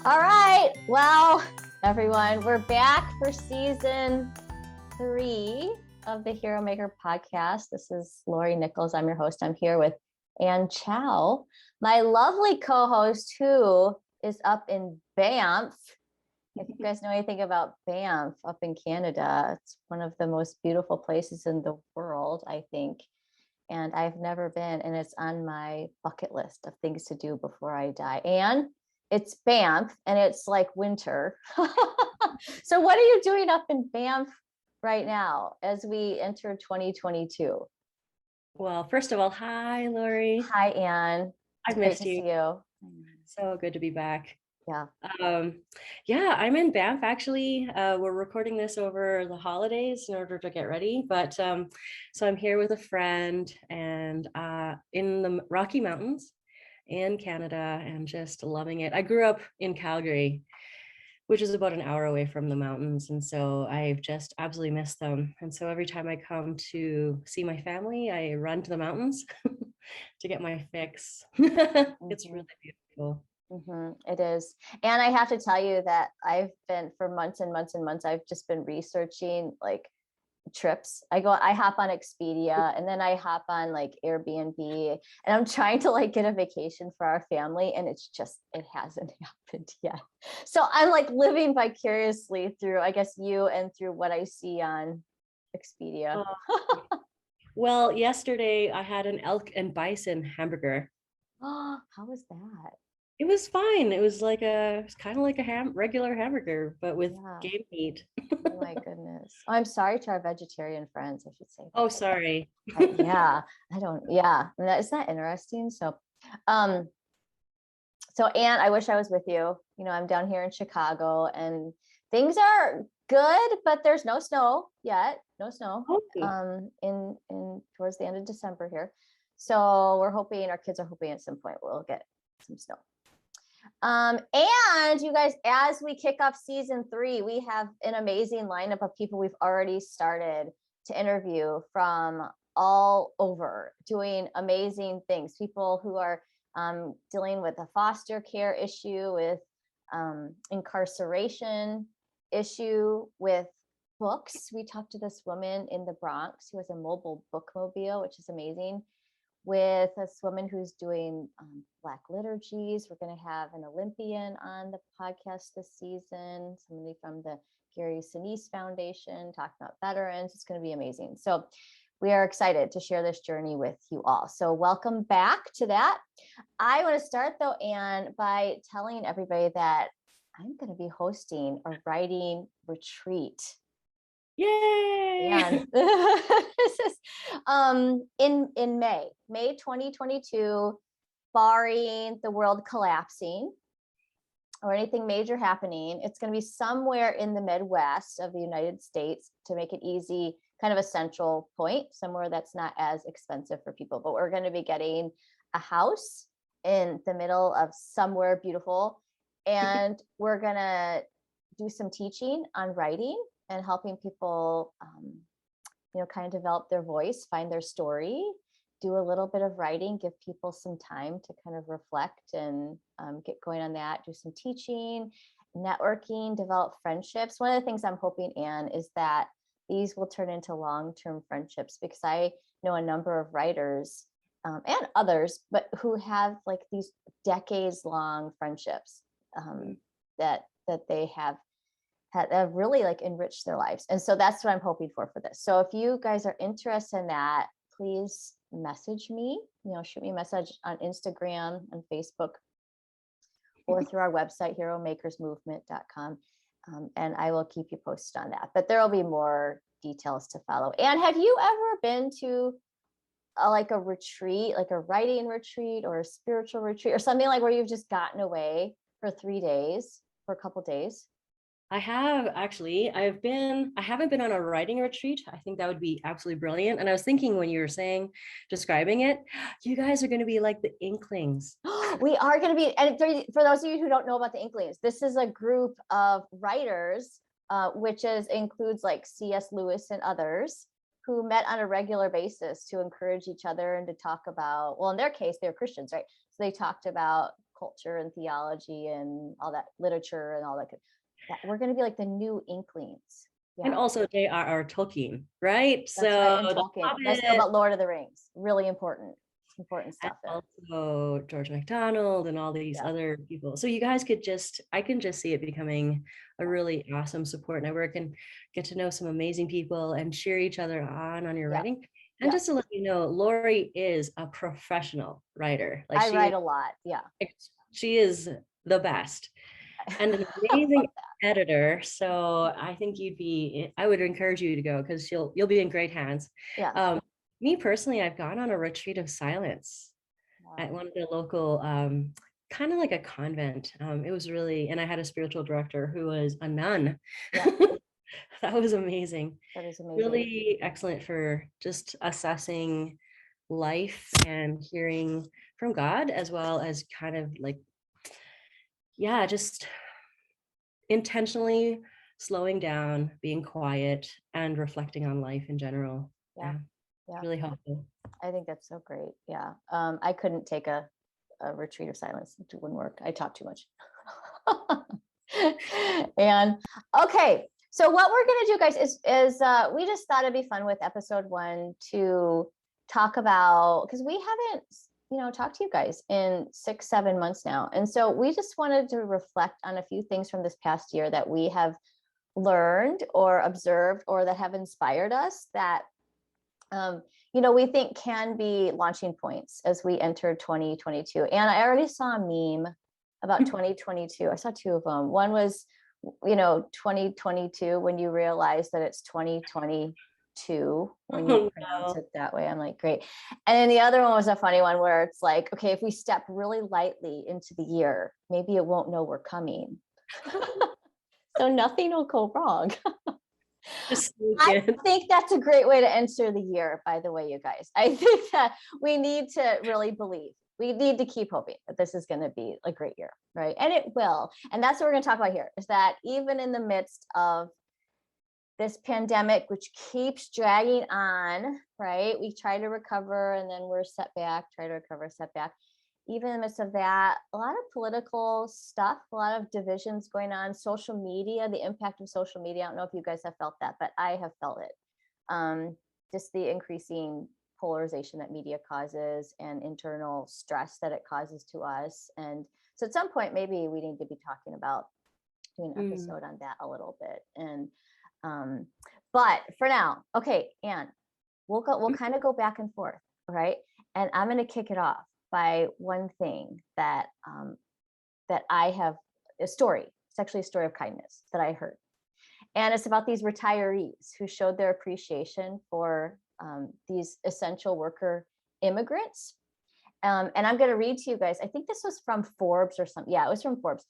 All right. Well, everyone, we're back for season 3 of the Heromaker Podcast. This is Laurie Nichols. I'm your host. I'm here with Ann Chow, my lovely co-host who is up in Banff. If you guys know anything about Banff up in Canada, it's one of the most beautiful places in the world, I think. And I've never been, and it's on my bucket list of things to do before I die. And it's Banff, and it's like winter. So what are you doing up in Banff right now as we enter 2022? Well, first of all, hi, Laurie. Hi, Ann. I've missed you. you. See you. So good to be back. Yeah. Yeah, I'm in Banff actually. We're recording this over the holidays in order to get ready. But so I'm here with a friend and in the Rocky Mountains in Canada and just loving it. I grew up in Calgary, which is about an hour away from the mountains. And so I've just absolutely missed them. And so every time I come to see my family, I run to the mountains to get my fix. It's really beautiful. It is. And I have to tell you that I've been for months and months and months, I've just been researching like trips. I hop on Expedia and then I hop on like Airbnb, and I'm trying to like get a vacation for our family, and it hasn't happened yet. So I'm like living vicariously through, I guess, you and through what I see on Expedia. Well, yesterday I had an elk and bison hamburger. Oh, how was that? It was fine. It was kind of like a regular hamburger, but with game meat. Oh my goodness. Oh, I'm sorry to our vegetarian friends, I should say. Oh, sorry. Yeah, isn't that interesting? So Ann, I wish I was with you. You know, I'm down here in Chicago and things are good, but there's no snow yet. No snow. Okay. In towards the end of December here. So we're hoping, our kids are hoping at some point we'll get some snow. And you guys, as we kick off season 3, we have an amazing lineup of people we've already started to interview from all over, doing amazing things. People who are dealing with a foster care issue, with incarceration issue, with books. We talked to this woman in the Bronx who has a mobile bookmobile, which is amazing, with this woman who's doing Black liturgies. We're going to have an Olympian on the podcast this season, somebody from the Gary Sinise Foundation talking about veterans. It's going to be amazing. So we are excited to share this journey with you all. So welcome back to that. I want to start though, Ann, by telling everybody that I'm going to be hosting a writing retreat. Yay! Yeah. This is in May 2022, barring the world collapsing or anything major happening. It's going to be somewhere in the Midwest of the United States to make it easy, kind of a central point, somewhere that's not as expensive for people. But we're going to be getting a house in the middle of somewhere beautiful, and we're going to do some teaching on writing and helping people, kind of develop their voice, find their story, do a little bit of writing, give people some time to kind of reflect and get going on that, do some teaching, networking, develop friendships. One of the things I'm hoping, Ann, is that these will turn into long-term friendships, because I know a number of writers and others, but who have like these decades-long friendships that they have really like enriched their lives. And so that's what I'm hoping for this. So if you guys are interested in that, please message me, shoot me a message on Instagram and Facebook, or through our website, heromakersmovement.com. And I will keep you posted on that, but there will be more details to follow. And have you ever been to a retreat, like a writing retreat or a spiritual retreat or something like where you've just gotten away for 3 days, for a couple days? I have actually. I haven't been on a writing retreat. I think that would be absolutely brilliant. And I was thinking when you were describing it, you guys are going to be like the Inklings. We are going to be, and for those of you who don't know about the Inklings, this is a group of writers, which includes like C.S. Lewis and others, who met on a regular basis to encourage each other and to talk about, well, in their case, they're Christians, right? So they talked about culture and theology and all that literature and all that. That we're going to be like the new Inklings. Yeah. And also J.R.R. Tolkien, right? That's right. And Tolkien. You guys know about Lord of the Rings. Really important stuff there. Also George MacDonald and all these other people. So you guys I can just see it becoming a really awesome support network and get to know some amazing people and cheer each other on your writing. And just to let you know, Laurie is a professional writer. Like I write a lot. Yeah. She is the best and an amazing editor. So I think I would encourage you to go because you'll be in great hands. Yeah. Me personally, I've gone on a retreat of silence at one of the local, kind of like a convent. It was really, and I had a spiritual director who was a nun. Yeah. That was amazing. That is amazing. Really excellent for just assessing life and hearing from God, as well as kind of like, just intentionally slowing down, being quiet, and reflecting on life in general. Yeah. Really helpful. I think that's so great. Yeah. I couldn't take a retreat of silence. It wouldn't work. I talk too much. And okay. So what we're going to do, guys, is we just thought it'd be fun with episode 1 to talk about, because we haven't, talked to you guys in 6-7 months now. And so we just wanted to reflect on a few things from this past year that we have learned or observed or that have inspired us that, we think can be launching points as we enter 2022. And I already saw a meme about 2022. I saw 2 of them. One was, 2022, when you realize that it's 2022, when you pronounce it that way. I'm like, great. And then the other one was a funny one where it's like, okay, if we step really lightly into the year, maybe it won't know we're coming. So nothing will go wrong. I think that's a great way to enter the year, by the way, you guys. I think that we need to really believe. We need to keep hoping that this is going to be a great year, right? And it will. And that's what we're going to talk about here, is that even in the midst of this pandemic, which keeps dragging on, right? We try to recover and then we're set back, try to recover, set back. Even in the midst of that, a lot of political stuff, a lot of divisions going on, social media, the impact of social media. I don't know if you guys have felt that, but I have felt it. Just the increasing polarization that media causes and internal stress that it causes to us. And so at some point, maybe we need to be talking about doing an episode on that a little bit. And, but for now, okay, Ann, we'll kind of go back and forth, right? And I'm going to kick it off by one thing that I have, a story. It's actually a story of kindness that I heard. And it's about these retirees who showed their appreciation for these essential worker immigrants. And I'm going to read to you guys. I think this was from Forbes or something. Yeah, it was from Forbes.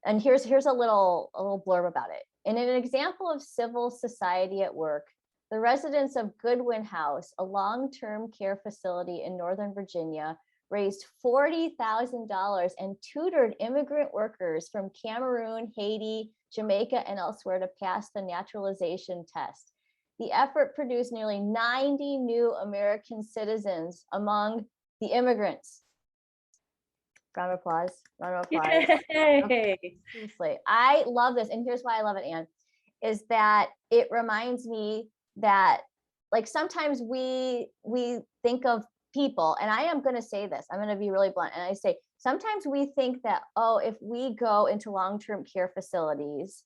And here's a little blurb about it. In an example of civil society at work, the residents of Goodwin House, a long-term care facility in Northern Virginia, raised $40,000 and tutored immigrant workers from Cameroon, Haiti, Jamaica, and elsewhere to pass the naturalization test. The effort produced nearly 90 new American citizens among the immigrants. Round of applause. Round of applause. Okay. Seriously, I love this. And here's why I love it, Ann, is that it reminds me that, like, sometimes we think of people, and I am going to say this, I'm going to be really blunt, and I say, sometimes we think that, oh, if we go into long-term care facilities,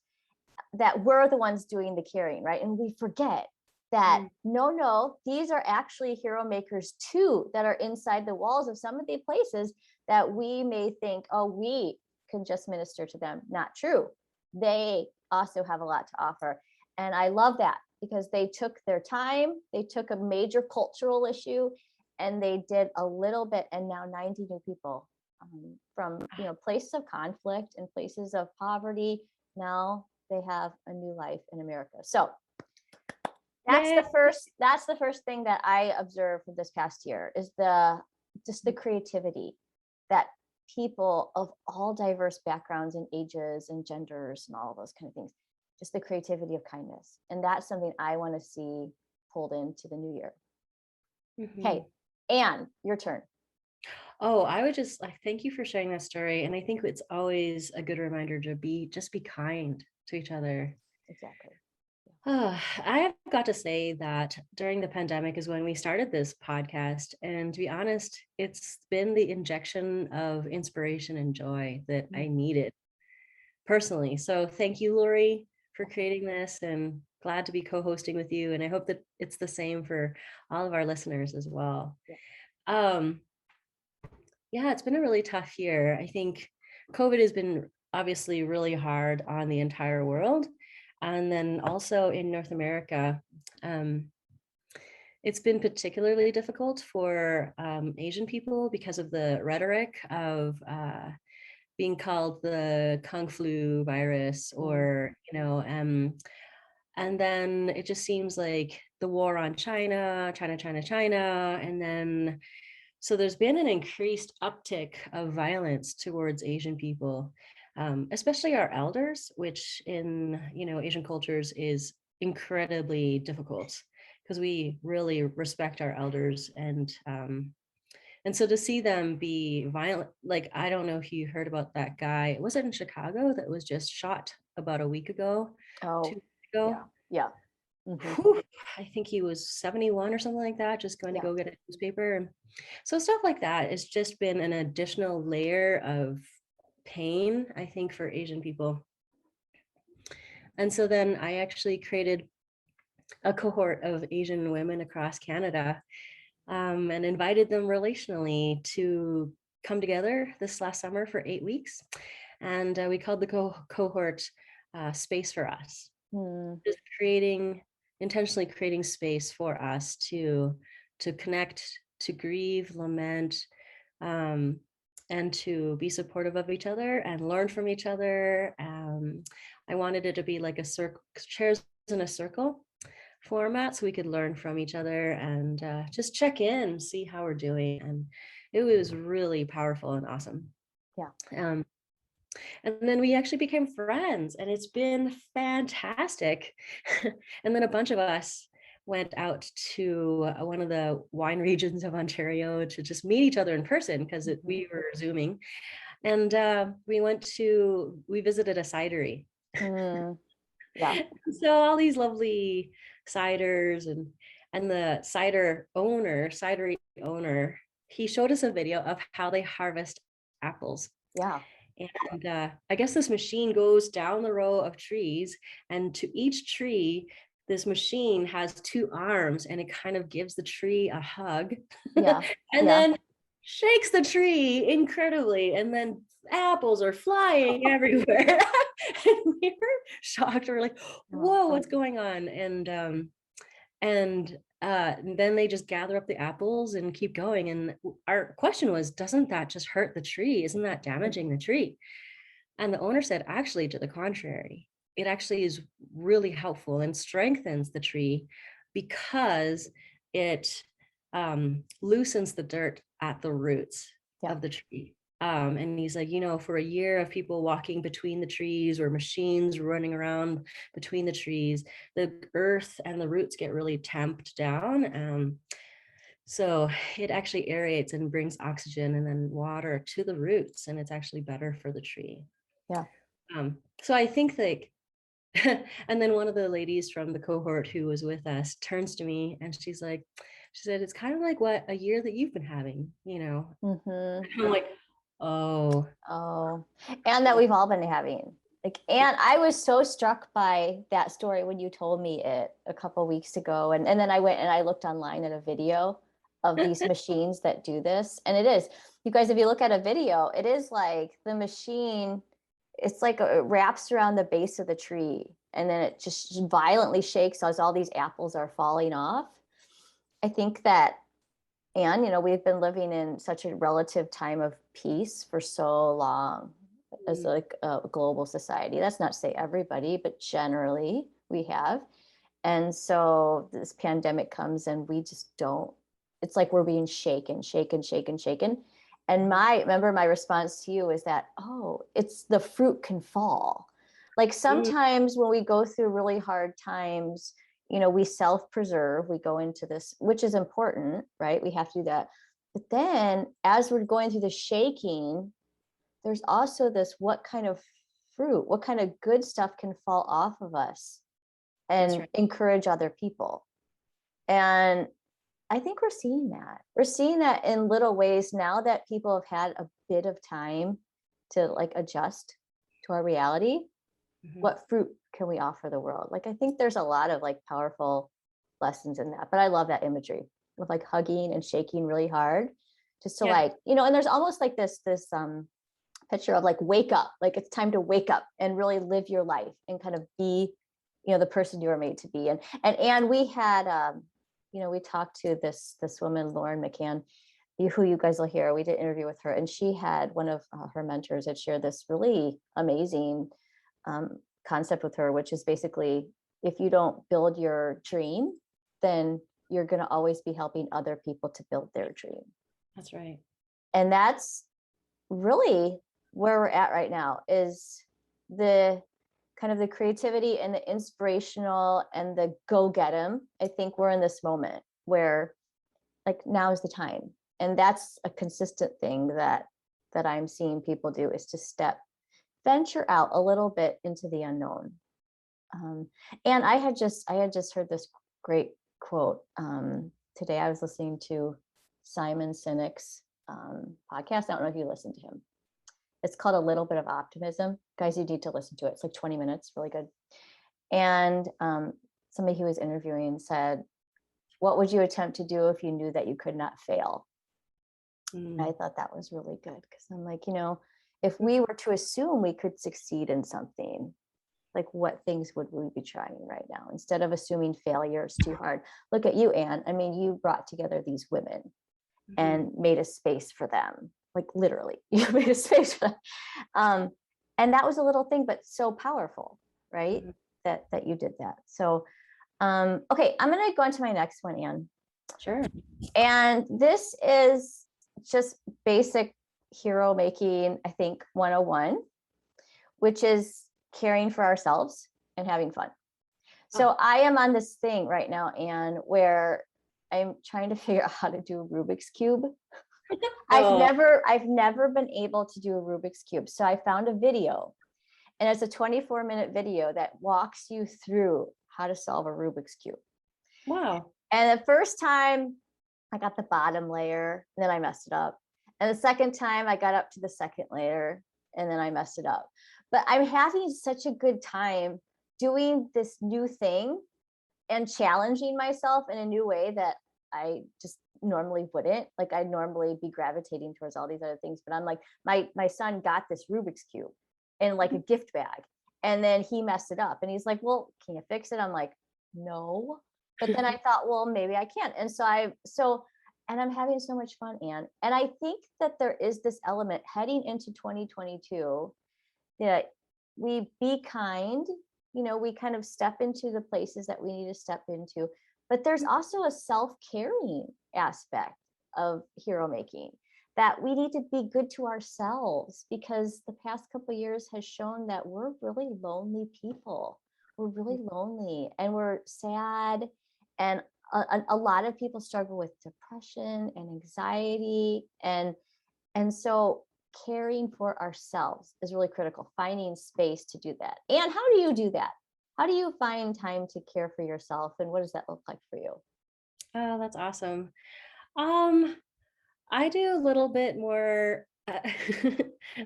that we're the ones doing the caring, right? And we forget that no, these are actually hero makers too, that are inside the walls of some of the places that we may think, oh, we can just minister to them. Not true. They also have a lot to offer. And I love that, because they took their time, they took a major cultural issue, and they did a little bit, and now 90 new people from places of conflict and places of poverty. Now they have a new life in America. So that's the first thing that I observed from this past year, is the creativity that people of all diverse backgrounds and ages and genders and all those kind of things, just the creativity of kindness. And that's something I want to see pulled into the new year. Okay, Ann, your turn. Oh, I would just like thank you for sharing that story. And I think it's always a good reminder to just be kind to each other. Exactly. I have got to say that during the pandemic is when we started this podcast. And to be honest, it's been the injection of inspiration and joy that I needed personally. So thank you, Laurie, for creating this, and glad to be co-hosting with you. And I hope that it's the same for all of our listeners as well. Yeah. Um, yeah, it's been a really tough year. I think COVID has been obviously really hard on the entire world. And then also in North America, um, it's been particularly difficult for Asian people because of the rhetoric of being called the Kung flu virus, or, and then it just seems like the war on China, and then so there's been an increased uptick of violence towards Asian people, especially our elders, which in Asian cultures is incredibly difficult because we really respect our elders, and so to see them be violent, like I don't know if you heard about that guy. Was it in Chicago that was just shot about a week ago, Oh, 2 weeks ago? yeah. Mm-hmm. Whew, I think he was 71 or something like that, just going to go get a newspaper. And so stuff like that has just been an additional layer of pain, I think, for Asian people. And so then I actually created a cohort of Asian women across Canada, and invited them relationally to come together this last summer for 8 weeks. And we called the cohort Space for Us. Just intentionally creating space for us to connect, to grieve, lament, and to be supportive of each other and learn from each other. I wanted it to be like a circle, chairs in a circle format, so we could learn from each other and just check in, see how we're doing. And it was really powerful and awesome. Yeah. And then we actually became friends, and it's been fantastic. And then a bunch of us went out to one of the wine regions of Ontario to just meet each other in person, because we were Zooming. And we visited a cidery. Yeah. So all these lovely ciders, and the cidery owner, he showed us a video of how they harvest apples. Yeah. And I guess this machine goes down the row of trees, and to each tree, this machine has 2 arms, and it kind of gives the tree a hug. Yeah. And then shakes the tree incredibly, and then apples are flying everywhere. And we were shocked. We were like, whoa, what's going on? And then they just gather up the apples and keep going. And our question was, doesn't that just hurt the tree? Isn't that damaging the tree? And the owner said, actually, to the contrary, it actually is really helpful and strengthens the tree, because it loosens the dirt at the roots of the tree. And he's like, for a year of people walking between the trees or machines running around between the trees, the earth and the roots get really tamped down. So it actually aerates and brings oxygen and then water to the roots, and it's actually better for the tree. Yeah. So I think like, and then one of the ladies from the cohort who was with us turns to me and she said, it's kind of like what a year that you've been having, I'm like, oh, and that we've all been having. And I was so struck by that story when you told me it a couple weeks ago. And then I went and I looked online at a video of these machines that do this. And it is, you guys, if you look at a video, it is like the machine, it's like it wraps around the base of the tree, and then it just violently shakes as all these apples are falling off. I think that, and we've been living in such a relative time of peace for so long as like a global society. That's not to say everybody, but generally we have. And so this pandemic comes and we just don't, it's like we're being shaken. And remember my response to you is that, it's the fruit can fall. Like sometimes when we go through really hard times, we self-preserve, we go into this, which is important, right? We have to do that. But then as we're going through the shaking, there's also this, what kind of fruit, what kind of good stuff can fall off of us and encourage other people. And I think we're seeing that. We're seeing that in little ways now that people have had a bit of time to like adjust to our reality. What fruit can we offer the world? Like, I think there's a lot of like powerful lessons in that, but I love that imagery of like hugging and shaking really hard just to like, you know, and there's almost like this picture of like, wake up, like it's time to wake up and really live your life and kind of be, you know, the person you were made to be. And we had, you know, we talked to this woman, Laurie and Ann, who you guys will hear. We did an interview with her, and she had one of her mentors had shared this really amazing concept with her, which is basically, if you don't build your dream, then you're going to always be helping other people to build their dream. That's right. And that's really where we're at right now, is the kind of the creativity and the inspirational and the go get 'em. I think we're in this moment where like now is the time. And that's a consistent thing that I'm seeing people do, is to venture out a little bit into the unknown. And I had just heard this great quote today. I was listening to Simon Sinek's podcast. I don't know if you listened to him. It's called A Little Bit of Optimism. Guys, you need to listen to it. It's like 20 minutes, really good. And somebody he was interviewing said, what would you attempt to do if you knew that you could not fail? I thought that was really good, because I'm like, you know, if we were to assume we could succeed in something, like what things would we be trying right now, instead of assuming failure is too hard? Look at you, Ann. I mean, you brought together these women and made a space for them. Like literally, you made a space for them. And that was a little thing, but so powerful, right? That you did that. So, okay, I'm going to go into my next one, Ann. Sure. And this is just basic hero making, I think 101, which is caring for ourselves and having fun. So I am on this thing right now, Ann, where I'm trying to figure out how to do a Rubik's Cube. I've never been able to do a Rubik's Cube. So I found a video, and it's a 24-minute video that walks you through how to solve a Rubik's Cube. Wow. And the first time I got the bottom layer, and then I messed it up. And the second time I got up to the second layer, and then I messed it up. But I'm having such a good time doing this new thing and challenging myself in a new way that I just normally wouldn't. Like I'd normally be gravitating towards all these other things, but I'm like, my son got this Rubik's Cube in like a gift bag, and then he messed it up, and he's like, well, can you fix it? I'm like, no. But then I thought, well, maybe I can. And and I'm having so much fun, Ann. And I think that there is this element heading into 2022 that we be kind, you know, we kind of step into the places that we need to step into, but there's also a self-caring aspect of hero making, that we need to be good to ourselves, because the past couple of years has shown that we're really lonely people. We're really lonely, and we're sad, and a lot of people struggle with depression and anxiety, and so caring for ourselves is really critical, finding space to do that. And how do you do that? How do you find time to care for yourself, and what does that look like for you? Oh, that's awesome. I do a little bit more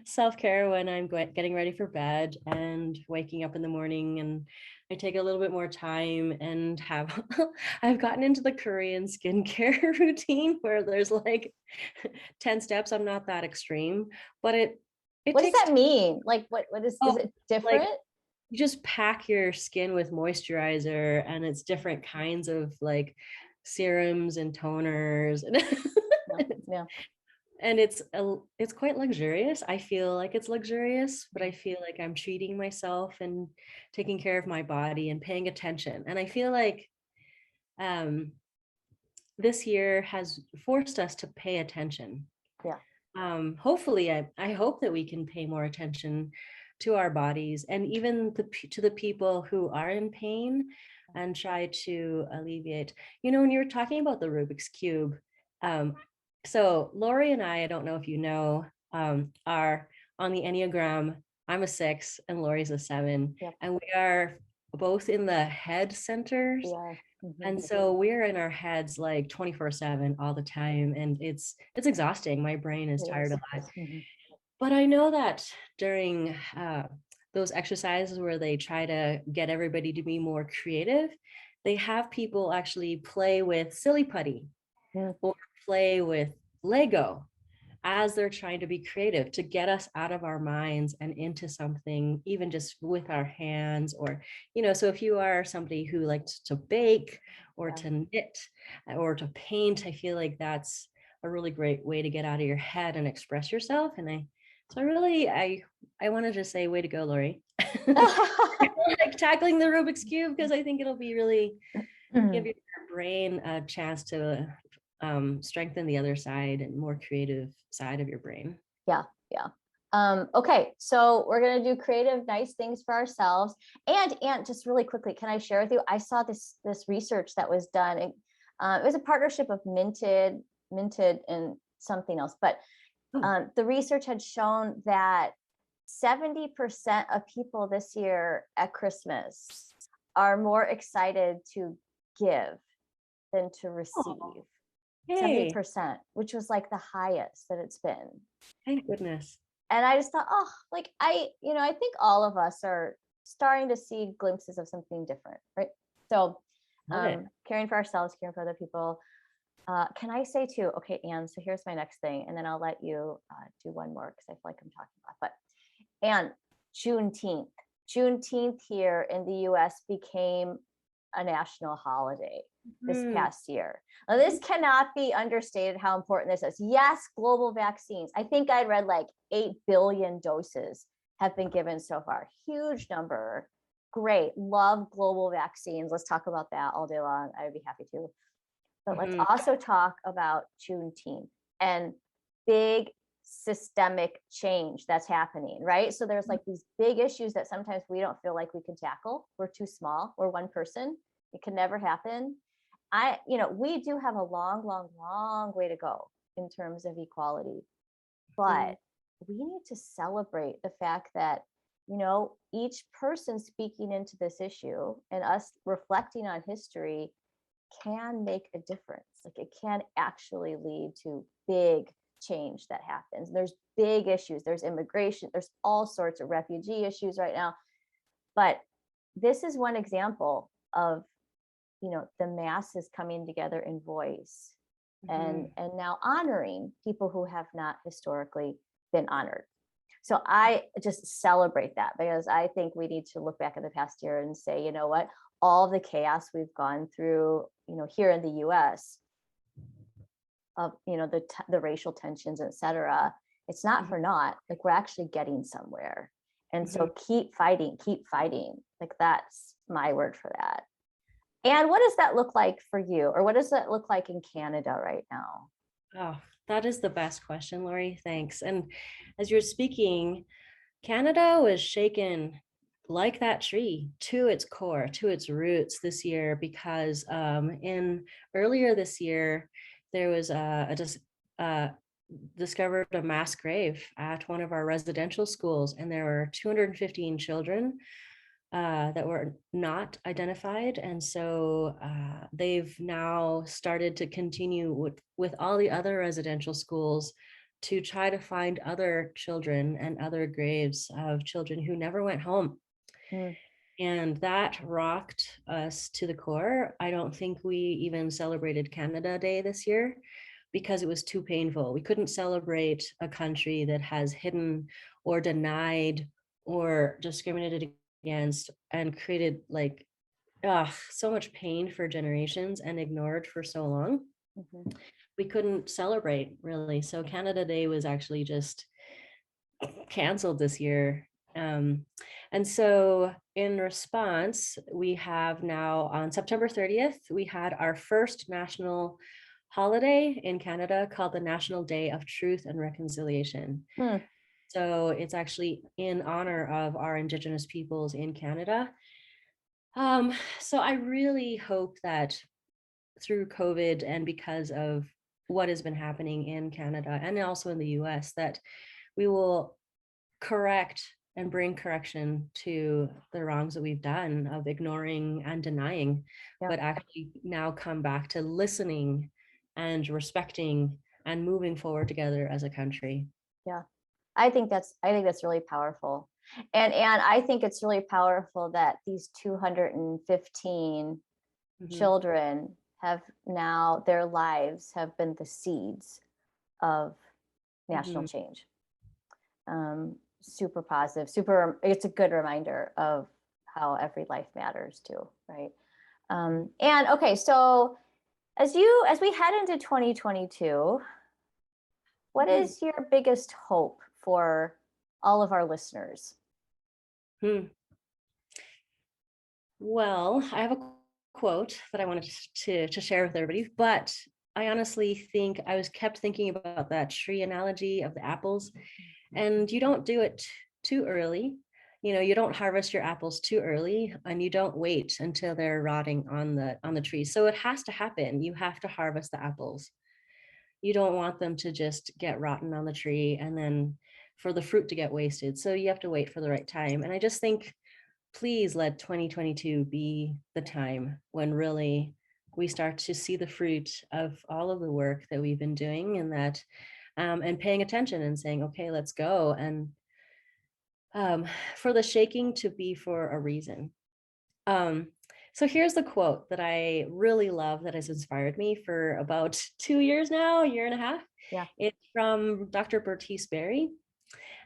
self-care when I'm getting ready for bed and waking up in the morning, and I take a little bit more time and have I've gotten into the Korean skincare routine where there's like 10 steps. I'm not that extreme, but it What does takes that mean? Like is it different? like you just pack your skin with moisturizer, and it's different kinds of like serums and toners and Yeah. and it's quite luxurious. I feel like it's luxurious, but I feel like I'm treating myself and taking care of my body and paying attention. And I feel like this year has forced us to pay attention. Yeah. Hopefully, I hope that we can pay more attention to our bodies, and even to the people who are in pain, and try to alleviate. You know, when you were talking about the Rubik's Cube, So Laurie and I don't know if you know, are on the Enneagram. I'm a 6 and Laurie's a 7. Yep. And we are both in the head centers. We are. Mhm. And so we're in our heads like 24/7 all the time. And it's exhausting. My brain is It tired is. alive. Mhm. But I know that during those exercises where they try to get everybody to be more creative, they have people actually play with silly putty Mm. or play with Lego as they're trying to be creative to get us out of our minds and into something, even just with our hands. Or, so if you are somebody who likes to bake or Yeah. to knit or to paint, I feel like that's a really great way to get out of your head and express yourself. I want to just say, way to go, Laurie. Like tackling the Rubik's Cube, because I think it'll be really give your brain a chance to strengthen the other side and more creative side of your brain. Yeah. Okay, so we're gonna do creative, nice things for ourselves. And just really quickly, can I share with you? I saw this research that was done. It was a partnership of Minted, and something else. But the research had shown that 70% of people this year at Christmas are more excited to give than to receive. Hey, 70%, which was like the highest that it's been. thank goodness. And I just thought, oh, like I think all of us are starting to see glimpses of something different, right? So caring for ourselves, caring for other people. Can I say too, okay, Anne, so here's my next thing, and then I'll let you do one more because I feel like I'm talking about, but Anne, Juneteenth here in the US became a national holiday this past year. Now, this cannot be understated how important this is. Yes, global vaccines. I think I read like 8 billion doses have been given so far. Huge number. Great. Love global vaccines. Let's talk about that all day long. I would be happy to. But let's also talk about Juneteenth and big systemic change that's happening, right? So there's like these big issues that sometimes we don't feel like we can tackle. We're too small. We're one person. It can never happen. We do have a long, long, long way to go in terms of equality, but we need to celebrate the fact that, each person speaking into this issue and us reflecting on history can make a difference. Like it can actually lead to big change that happens. There's big issues. There's immigration. There's all sorts of refugee issues right now. But this is one example of the masses coming together in voice and now honoring people who have not historically been honored. So I just celebrate that because I think we need to look back at the past year and say, you know what, all the chaos we've gone through, here in the US of, the racial tensions, et cetera, it's not for naught. Like we're actually getting somewhere. And so keep fighting. Like that's my word for that. And what does that look like for you? Or what does that look like in Canada right now? Oh, that is the best question, Laurie. Thanks. And as you're speaking, Canada was shaken like that tree to its core, to its roots this year, because earlier this year, there was discovered a mass grave at one of our residential schools, and there were 215 children that were not identified. And so they've now started to continue with all the other residential schools to try to find other children and other graves of children who never went home. And that rocked us to the core. I don't think we even celebrated Canada Day this year because it was too painful. We couldn't celebrate a country that has hidden or denied or discriminated against and created so much pain for generations and ignored for so long. We couldn't celebrate really. So Canada Day was actually just canceled this year. And so in response, we have now on September 30th, we had our first national holiday in Canada called the National Day of Truth and Reconciliation. So it's actually in honor of our Indigenous peoples in Canada. So I really hope that through COVID and because of what has been happening in Canada and also in the US, that we will correct and bring correction to the wrongs that we've done of ignoring and denying, Yeah. but actually now come back to listening and respecting and moving forward together as a country. Yeah. I think that's really powerful. And I think it's really powerful that these 215 children have now, their lives have been the seeds of national change. Super positive, it's a good reminder of how every life matters too, right? And okay, so as we head into 2022, what is your biggest hope for all of our listeners? Well, I have a quote that I wanted to share with everybody, but I honestly think I was kept thinking about that tree analogy of the apples, and you don't do it too early. You don't harvest your apples too early, and you don't wait until they're rotting on the tree. So it has to happen. You have to harvest the apples. You don't want them to just get rotten on the tree and then for the fruit to get wasted. So you have to wait for the right time. And I just think, please let 2022 be the time when really we start to see the fruit of all of the work that we've been doing, and that and paying attention and saying, okay, let's go. And for the shaking to be for a reason. So here's the quote that I really love that has inspired me for about 2 years now, a year and a half. Yeah. It's from Dr. Bertice Berry.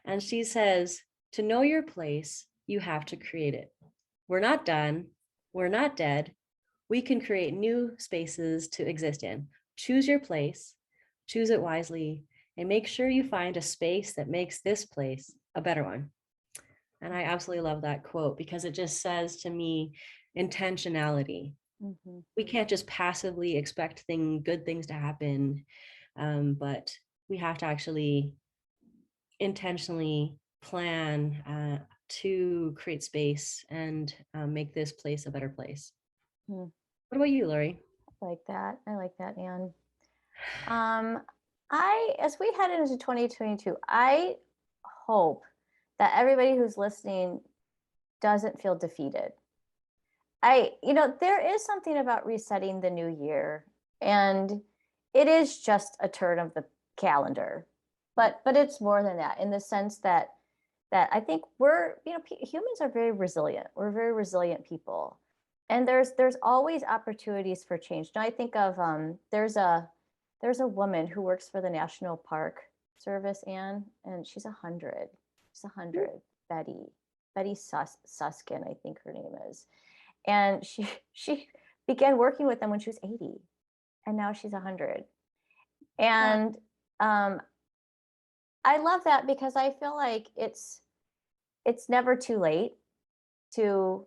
And she says, to know your place, you have to create it. We're not done. We're not dead. We can create new spaces to exist in. Choose your place, choose it wisely, and make sure you find a space that makes this place a better one. And I absolutely love that quote because it just says to me, intentionality. We can't just passively expect good things to happen, but we have to actually intentionally plan to create space and make this place a better place. What about you, Laurie? I like that, Ann. As we head into 2022, I hope that everybody who's listening doesn't feel defeated. There is something about resetting the new year, and it is just a turn of the calendar, but it's more than that, in the sense that I think humans are very resilient. We're very resilient people, and there's always opportunities for change. Now I think of there's a woman who works for the National Park Service, Ann, and she's 100. She's 100. Betty Suskin, I think her name is. And she began working with them when she was 80, and now she's 100. And I love that because I feel like it's never too late to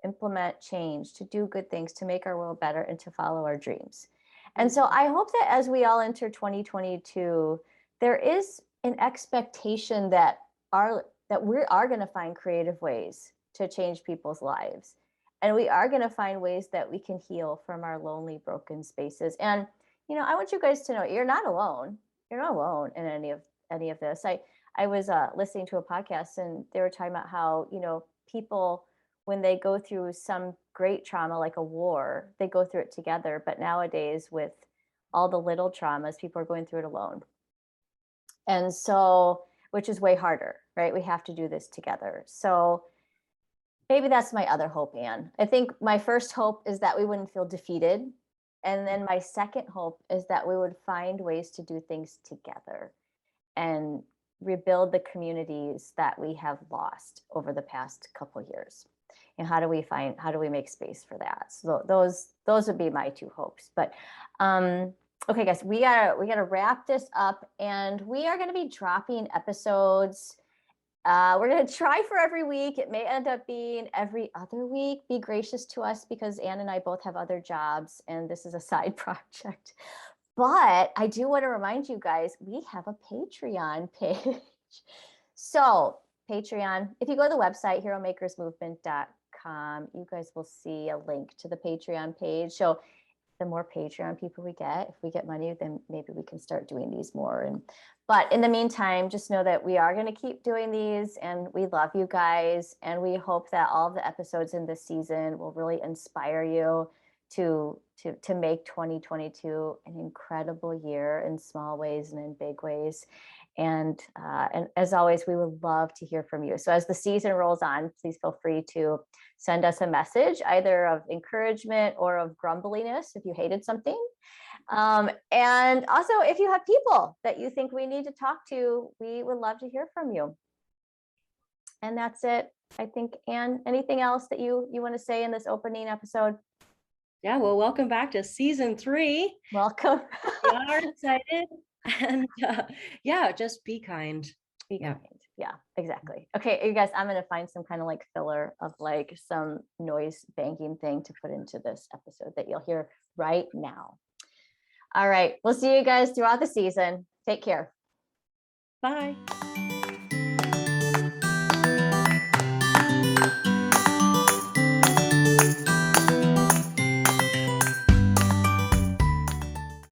implement change, to do good things, to make our world better, and to follow our dreams. And so I hope that as we all enter 2022, there is an expectation that we are going to find creative ways to change people's lives. And we are going to find ways that we can heal from our lonely, broken spaces. And, I want you guys to know you're not alone. You're not alone in any of this. I was listening to a podcast, and they were talking about how, people, when they go through some great trauma like a war, they go through it together. But nowadays, with all the little traumas, people are going through it alone. And so, which is way harder, right? We have to do this together. So maybe that's my other hope, Ann. I think my first hope is that we wouldn't feel defeated. And then my second hope is that we would find ways to do things together and rebuild the communities that we have lost over the past couple of years. And how do we make space for that? So those would be my two hopes. But okay, guys, we gotta wrap this up, and we are gonna be dropping episodes. We're going to try for every week. It may end up being every other week. Be gracious to us because Ann and I both have other jobs, and this is a side project. But I do want to remind you guys, we have a Patreon page. So Patreon, if you go to the website, heromakersmovement.com, you guys will see a link to the Patreon page. So the more Patreon people we get. If we get money, then maybe we can start doing these more. But in the meantime, just know that we are going to keep doing these, and we love you guys. And we hope that all of the episodes in this season will really inspire you to make 2022 an incredible year in small ways and in big ways. And as always, we would love to hear from you. So as the season rolls on, please feel free to send us a message, either of encouragement or of grumbliness if you hated something. And also, if you have people that you think we need to talk to, we would love to hear from you. And that's it. I think, Ann, anything else that you want to say in this opening episode? Yeah, well, welcome back to season 3. Welcome. We are excited. And yeah, just be kind. Be kind. Yeah, exactly. Okay, you guys, I'm going to find some kind of like filler of like some noise banking thing to put into this episode that you'll hear right now. All right, we'll see you guys throughout the season. Take care. Bye.